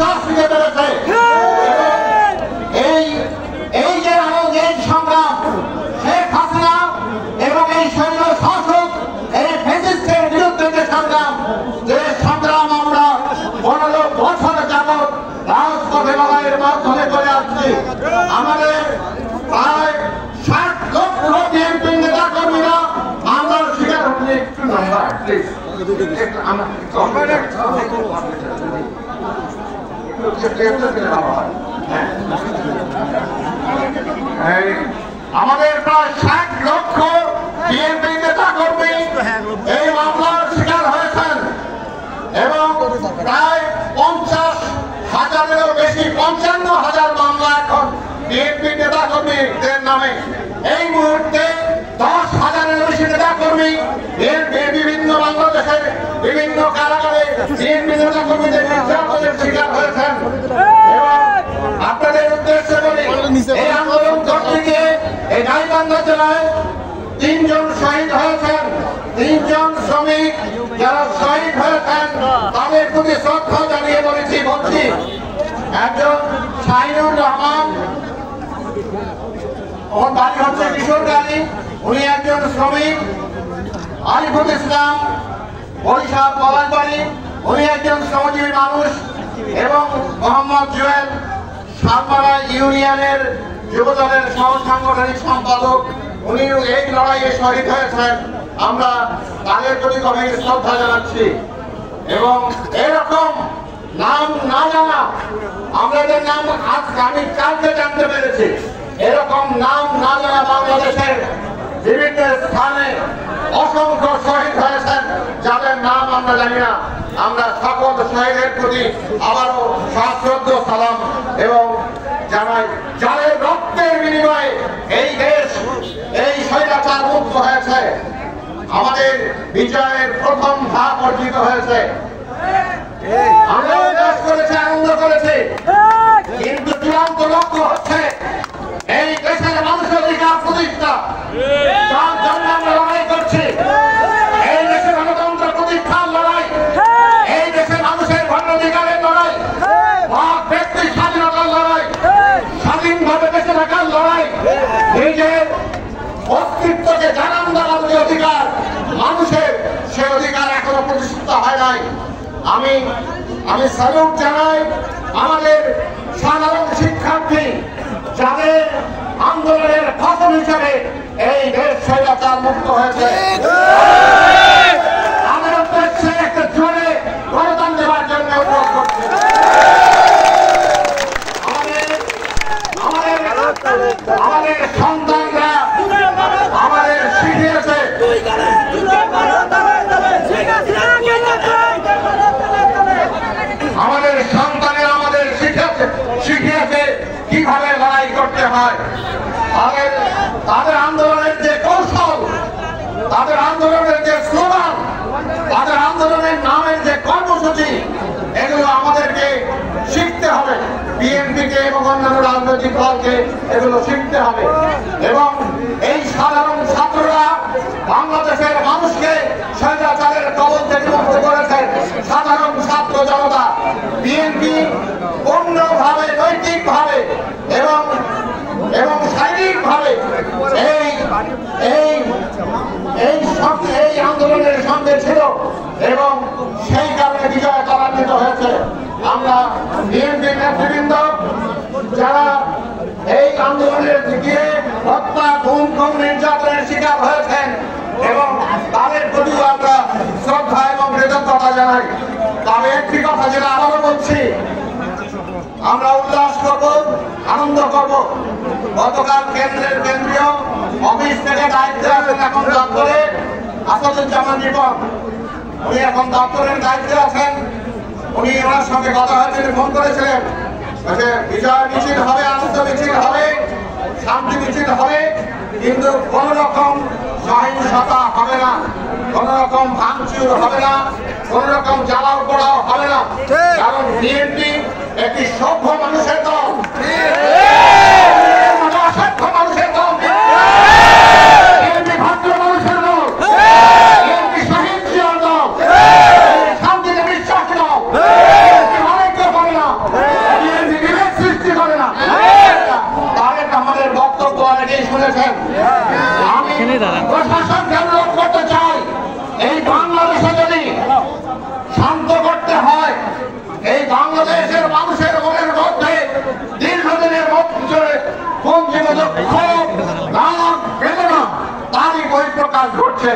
আশ্বাস দিতে পেরেছে। এই যে আমাদের সংগ্রাম শেখ হাসিনা এবং এই সৈন্য শাসক এই ফ্যাসিস্টের বিরুদ্ধে যে সংগ্রাম আমরা 15 বছর যাবৎ রাজপথে লড়াইয়ের মাধ্যমে করে আসছি। আমাদের প্রায় 60 লক্ষ বিএনপি নেতা কর্মীরা আমরা স্বীকার হচ্ছে। একটু নাম্বার আমাদের প্রায় 60 লক্ষ বিএনপি নেতা কর্মী এই মামলার শিকার হয়েছেন এবং প্রায় 50,000-এরও বেশি 55,000 মামলা এখন বিএনপি নেতা কর্মীদের নামে। এই মুহূর্তে 10,000-এরও বেশি নেতা কর্মী বিভিন্ন বাংলাদেশের বিভিন্ন কারাগারে বিএনপি নেতা কর্মীদের নির্যাতনের শিকার হয়েছেন। এবং আপনাদের উদ্দেশ্যে বলি, এই আন্দোলন করতে গিয়ে এই গাইবান্ধা জেলায় 3 জন শহীদ হয়েছেন। 3 জন শ্রমিক যারা শহীদ হয়েছেন তাদের প্রতি শ্রদ্ধা জানিয়ে বলছি একজন শাহিনুর রহমান, ওর বাড়ি হচ্ছে কিশোরগঞ্জে, উনি একজন শ্রমিক। আরিফুল ইসলাম বরিশাল পলাশবাড়ি, উনি একজন শ্রমজীবী মানুষ। এবং মোহাম্মদ জুয়েল সালপাড়া ইউনিয়নের যুবদলের সহ সাংগঠনিক সম্পাদক, উনি এই লড়াইয়ে শহীদ হয়েছেন। আমরা তাদের প্রতি গভীর শ্রদ্ধা জানাচ্ছি। এবং এরকম নাম না জানা, আমাদের নাম আমি কালকে জানতে পেরেছি, এরকম নাম না জানা বাংলাদেশের বিভিন্ন স্থানে অসংখ্য শহীদ হয়েছেন যাদের নাম আমরা জানি না। আমরা সকল শহীদের প্রতি আবারও সশ্রদ্ধ সালাম এবং জানাই, যাদের রক্তের বিনিময়ে এই দেশ এই স্বৈরাচার মুক্ত হয়েছে, আমাদের বিজয়ের প্রথম ধাপ অর্জিত হয়েছে। আমরা উল্লাস করেছি, আনন্দ করেছি, কিন্তু চূড়ান্ত লক্ষ্য হচ্ছে এই দেশের মানুষের অধিকার প্রতিষ্ঠা, যার জন্য আমরা লড়াই করছি। এই দেশের গণতন্ত্র প্রতিষ্ঠার লড়াই, এই দেশের মানুষের ভোটাধিকারের লড়াই, ব্যক্তি স্বাধীনতার লড়াই, স্বাধীনভাবে বেঁচে থাকার লড়াই, নিজের অস্তিত্বকে জানান দেওয়ার যে অধিকার মানুষের, সে অধিকার এখনো প্রতিষ্ঠিত হয় নাই। আমি স্যালুট জানাই আমাদের সাধারণ শিক্ষার্থী, যাদের আন্দোলনের ফসল হিসেবে এই দেশ স্বৈরাচার মুক্ত হয়েছে। আমাদের উদ্দেশ্যে একটা জোরে গণতন্ত্র দেওয়ার জন্য অনুরোধ করছে। আমাদের সন্তানরা আমাদের শিখিয়েছে, আমাদের সন্তানেরা আমাদের শিখিয়েছে কিভাবে লড়াই করতে হয়। তাদের আন্দোলনের যে কৌশল, তাদের আন্দোলনের যে স্লোগান, তাদের আন্দোলনের নামের যে কর্মসূচি, এগুলো আমাদেরকে শিখতে হবে। বিএনপিকে এবং অন্যান্য রাজনৈতিক দলকে এগুলো শিখতে হবে। এবং এই সাধারণ ছাত্ররা বাংলাদেশের মানুষকে স্বৈরাচারের কবল থেকে মুক্ত করেছেন। সাধারণ ছাত্র জনতা বিএনপি পূর্ণভাবে নৈতিকভাবে এবং শারীরিকভাবে এই আন্দোলনের সঙ্গে ছিল এবং সেই কারণে বিজয় ত্বরান্বিত হয়েছে। আমরা বিএনপির নেতৃবৃন্দ যারা এই আন্দোলনের গিয়ে হত্যা, গুম, নির্যাতনের শিকার হয়েছেন এবং তাদের প্রতি আমরা শ্রদ্ধা এবং কৃতজ্ঞতা জানাই। তবে একটি কথা যেটা আবারও বলছি, আমরা উল্লাস করব, আনন্দ করব। গতকাল কেন্দ্রীয় অফিস থেকে দায়িত্বে আছেন এখন দপ্তরে আসাদুজ্জামান রিপন, উনি এখন দপ্তরের দায়িত্বে আছেন। উনি ওনার সঙ্গে কথা হয়েছিল, ফোন করেছিলেন, বিজয় মিছিল হবে, আনন্দ মিছিল হবে, শান্তি মিছিল হবে, কিন্তু কোন রকম সহিংসতা হবে না, কোন রকম ভাঙচুর হবে না, কোন রকম জ্বালাও পোড়াও হবে না। কারণ বিএনপি একটি সভ্য মানুষের দল, অসভ্য মানুষের দল, বিএনপি ভদ্র মানুষের দল, বিএনপি সহিংসতার দল, শান্তিতে বিশ্বাস দল, অনেক হবে না। বিএনপি বিভেদ সৃষ্টি করে না। তারেক আমাদের বক্তব্য অনেকেই শুনেছেন। আমি প্রশাসনকে অনুরোধ করতে চাই, এই বাংলাদেশে যদি শান্ত করতে হয়, এই বাংলাদেশের মানুষের মনের মধ্যে দীর্ঘদিনের মধ্যে পঞ্জীভূত ক্ষোভ, রাগ, বেদনা তারই বহিঃপ্রকাশ ঘটছে।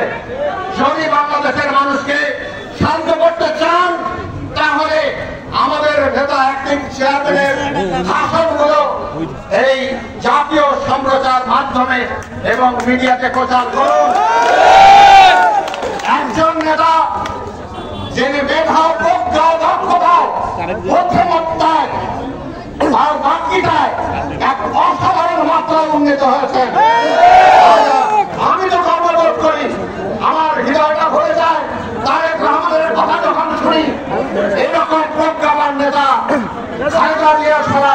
যদি বাংলাদেশের মানুষকে শান্ত করতে চান, তাহলে আমাদের নেতা অ্যাক্টিং চেয়ারম্যানের ভাষণগুলো এই জাতীয় সম্প্রচার মাধ্যমে এবং মিডিয়াতে প্রচার করুন। একজন নেতা যিনি মেধা, প্রজ্ঞা, দক্ষতা, বুদ্ধিমত্তায় আর বাকিটায় এক অসাধারণ মাত্রায় উন্নীত হয়েছেন। আমি তো গর্ববোধ করি, আমার হৃদয়টা ভরে যায় তারেক রহমানের কথা যখন শুনি। এরকম প্রজ্ঞাবান নেতা খালেদা জিয়া ছাড়া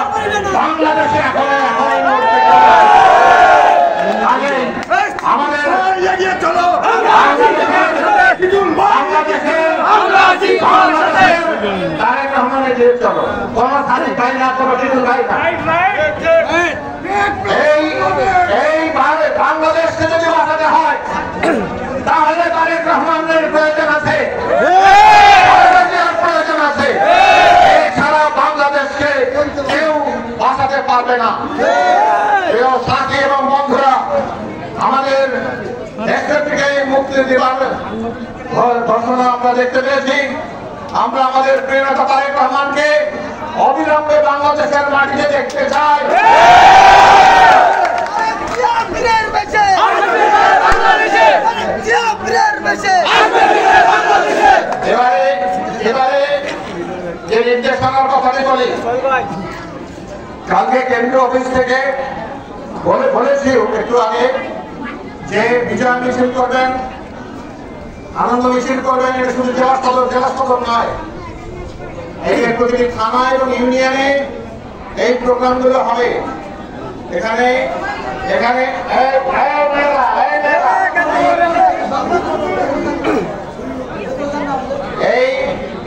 বাংলাদেশে এখন আগে আমাদের তারেক রহমানের যে চলো কোন খালিদ ভাই না, কোনো টিটুল ভাই না। এই বাংলাদেশকে যদি বাঁচাতে হয়, তাহলে তারেক রহমানের প্রয়োজন আছে, প্রয়োজন আছে। এছাড়া বাংলাদেশকে কেউ বাঁচাতে পারবে না। প্রিয় সাথী এবং বন্ধুরা, আমাদের দেশের থেকে মুক্তি দেওয়ার ঘোষণা আমরা দেখতে পেয়েছি। আমরা আমাদের প্রিয় নেতা তারেক রহমানকে অবিলম্বে বাংলাদেশের মাটিতে দেখতে চাই। এবারে যে নির্দেশনার কথাটি বলি, কালকে কেন্দ্রীয় অফিস থেকে বলেছি একটু আগে যে বিজয় মিছিল করবেন, আনন্দ মিছিল করবেন। এটা শুধু জেলা সদর নয়, এই প্রতিটি থানা এবং ইউনিয়নে এই প্রোগ্রামগুলো হবে। এখানে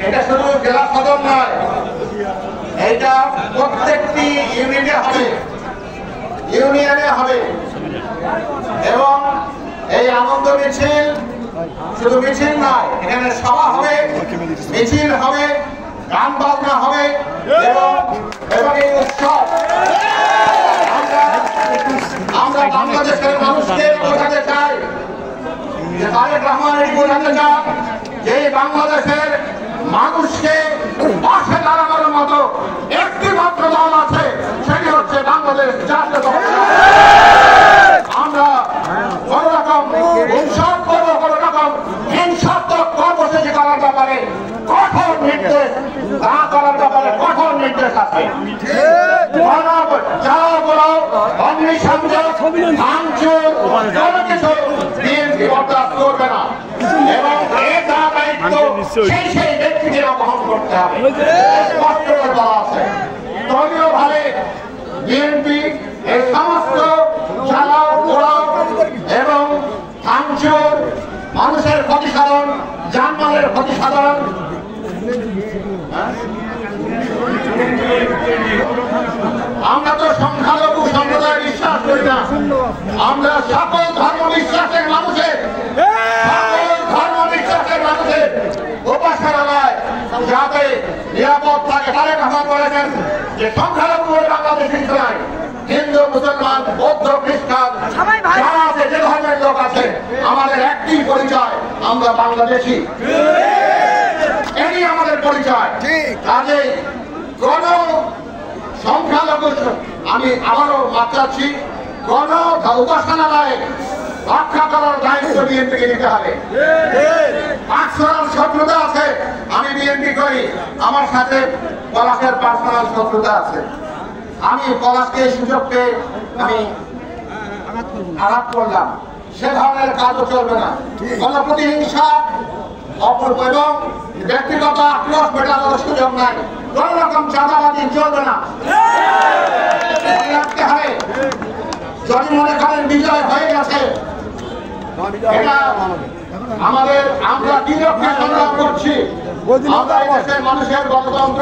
এটা শুধু জেলা সদর নয়, এইটা প্রত্যেকটি ইউনিয়নে হবে। এবং এই আনন্দ মিছিল শুধু মিছিল নয়, এখানে সভা হবে, মিছিল হবে, গান বাজনা হবে এবং এই উৎসব আমরা বাংলাদেশের মানুষকে বোঝাতে চাই যে তারেক রহমান এটি বোঝাতে চান যে বাংলাদেশের মানুষকে পাশে দাঁড়ানোর মতো একটি মাত্র দল আছে, সেটি হচ্ছে বাংলাদেশ জাতীয় দল। আমরা কোন রকম উৎসব করব, কোন রকম হিংসাত্মক কর্মসূচি করার ব্যাপারে কঠোর নির্দেশ না করার ব্যাপারে কঠোর নির্দেশ আছে। যারা অগ্নিসংযোগ, ভাঙচুর কোনো কিছু বিএনপি বরদাস্ত করবে না এবং এটা দায়িত্ব সেই ব্যক্তিকে বহন করতে হবে। স্পষ্ট বলা আছে দলীয় ভাবে বিএনপি এই সমস্ত জ্বালাও পোড়াও এবং ভাঙচুর, মানুষের ক্ষতি সাধন, যানবাহনের ক্ষতি সাধন, আমরা তো সংখ্যালঘু সম্প্রদায় বিশ্বাস করি না। আমরা সকল ধর্ম বিশ্বাসের মানুষের উপাসনালয় যাতে নিরাপদ থাকে। তারেক রহমান বলেছেন যে সংখ্যালঘু বাংলাদেশে নয়, হিন্দু, মুসলমান, বৌদ্ধ, খ্রিস্টান যারা আছে, যে ধর্মের লোক আছে, আমাদের একটি পরিচয়, আমরা বাংলাদেশি। এটি আমাদের পরিচয়। কাজেই কোন সংখ্যালঘু, আমি আবারও মাত্রাচ্ছি, কোন উপাসনালয় রক্ষা করার দায়িত্ব বিএনপিকে নিতে হবে। পার্সোনাল শত্রুতা আছে, আমি বিএনপি করি, আমার সাথে পলাশের পার্সোনাল শত্রুতা আছে। আমি পলাশকে সুযোগ পেয়ে আমি আঘাত করলাম, সে ধরনের কাজও চলবে না। কোন প্রতিহিংসা এবং ব্যক্তিগত আক্রোশ মেটানোর সুযোগ নাই। কোন রকম চাঁদাবাজি চলবে না। রাখতে হবে, যদি মনে করেন বিজয় হয়ে গেছে, এটা আমাদের, আমরা কি লক্ষ্যে সংগ্রাম করছি, আমরা এই দেশের মানুষের গণতন্ত্র